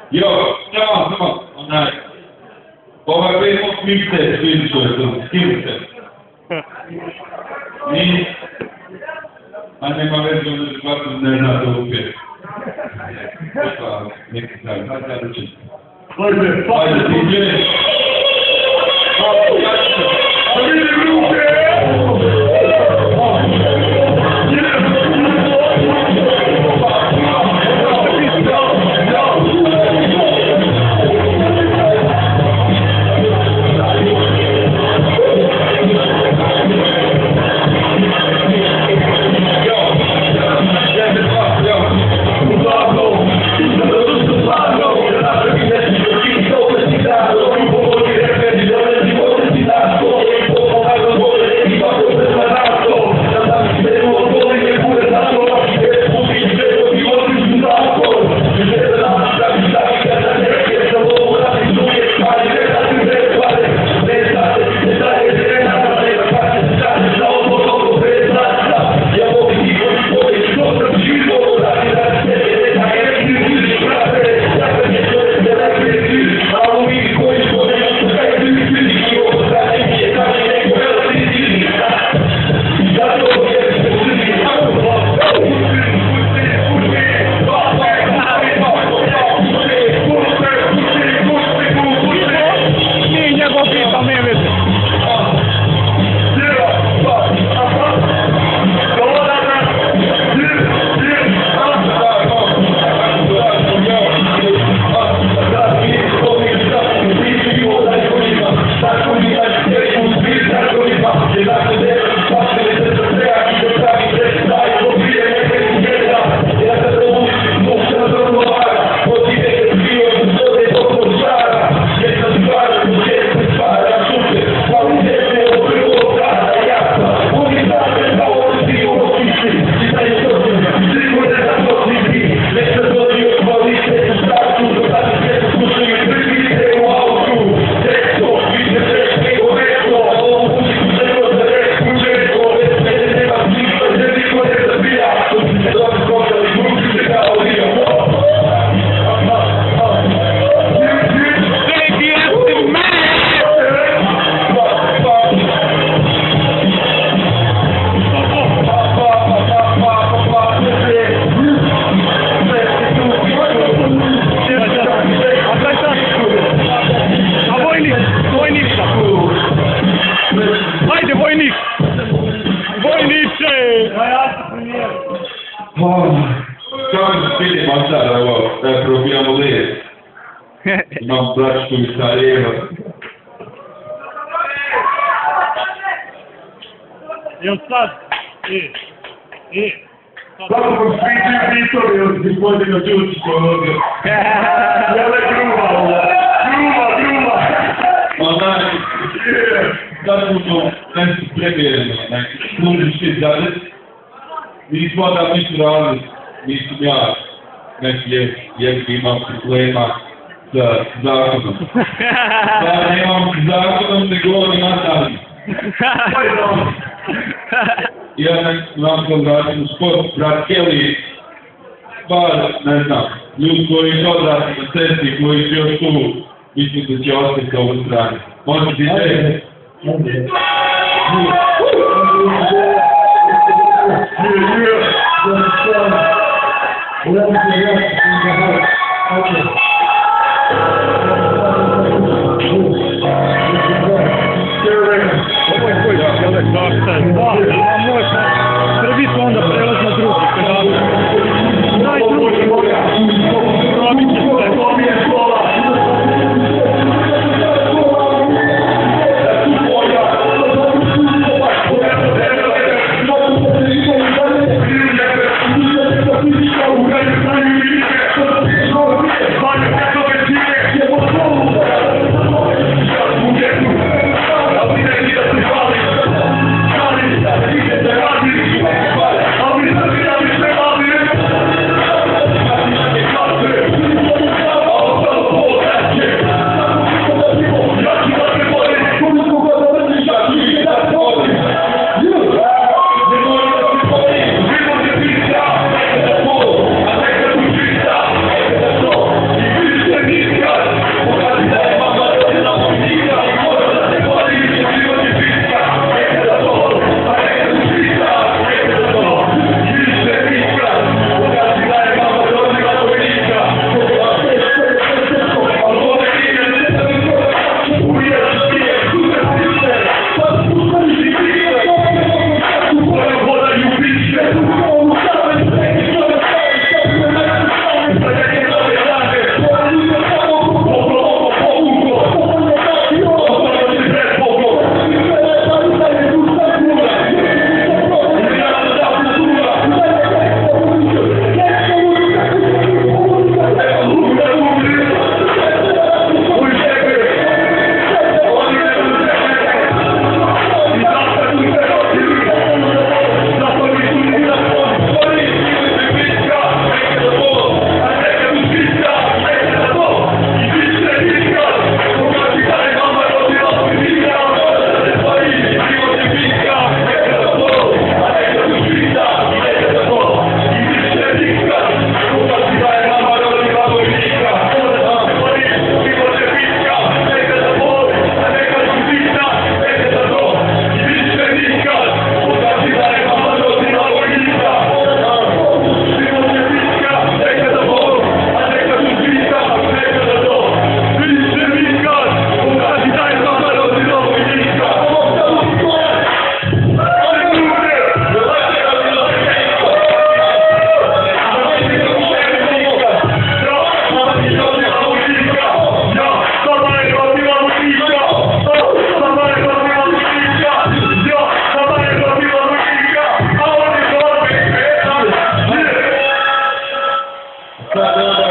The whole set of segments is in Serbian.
Jó, annál. Valami most mindent szülcsöltünk, mindent. Mi? a nema veze, ono se svako ne zna to upjeti. Pa, neki stavi, hajde da ćemo. Hajde, DJ! Probiamo lei. Non braccio di Sarajevo. Eu sad, Kako smo svi pitali od gospodina Đučića ovdje. Jele gruva. Onaj, sad smo nešto prebjereno, služiški zadec. Nismo da nisu radili, nisam ja, neki imam problema sa zakonom. Da nemam s zakonom, ne govorim nastavim. Ja nam se vratim u sport, brat Kelly, ne znam, ljudi koji odrasli na cesti, koji su još tu, mislim da će ostati sa ovoj strani. Može ti se? Prvi su onda prelaz na drugi pedal. Najdrugi. Probit će se. Sad onda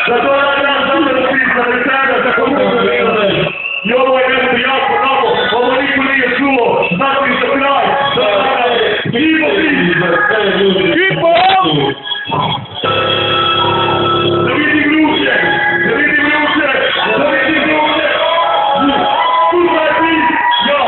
Da to radimo samo da pisa, da sada, da komunikuje. I ovo je nešto jako novo, ovo niko nije čuo, znači za kraj, Kipo ti! Kipo! Da vidim ruke, da vidim ruke, da vidim ruke! Kurva je ti! Ja!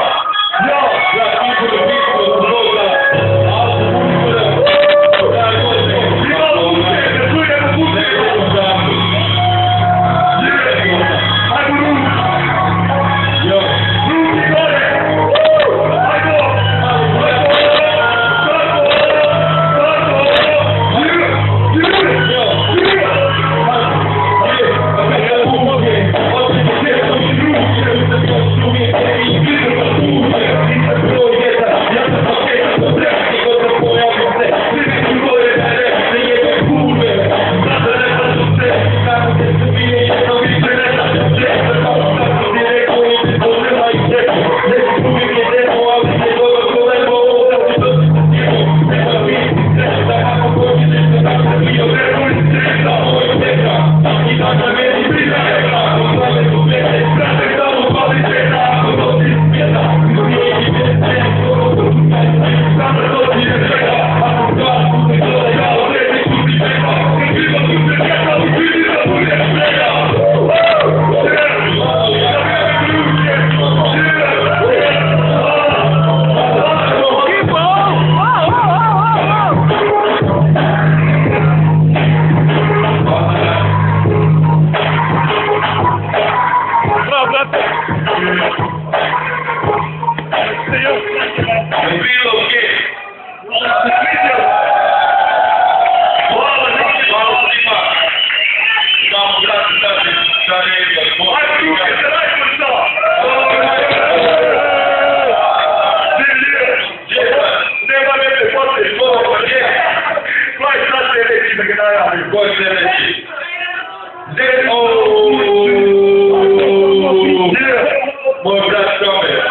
Moj brat Šomer,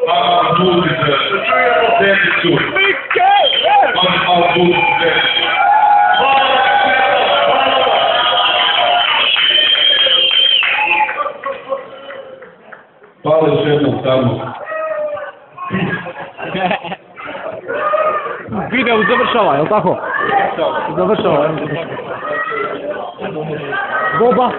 Abdul Zenicu. Abdul Zenicu. Hvala još jednom tamo. Video završava, je li tako? Završava. Boba.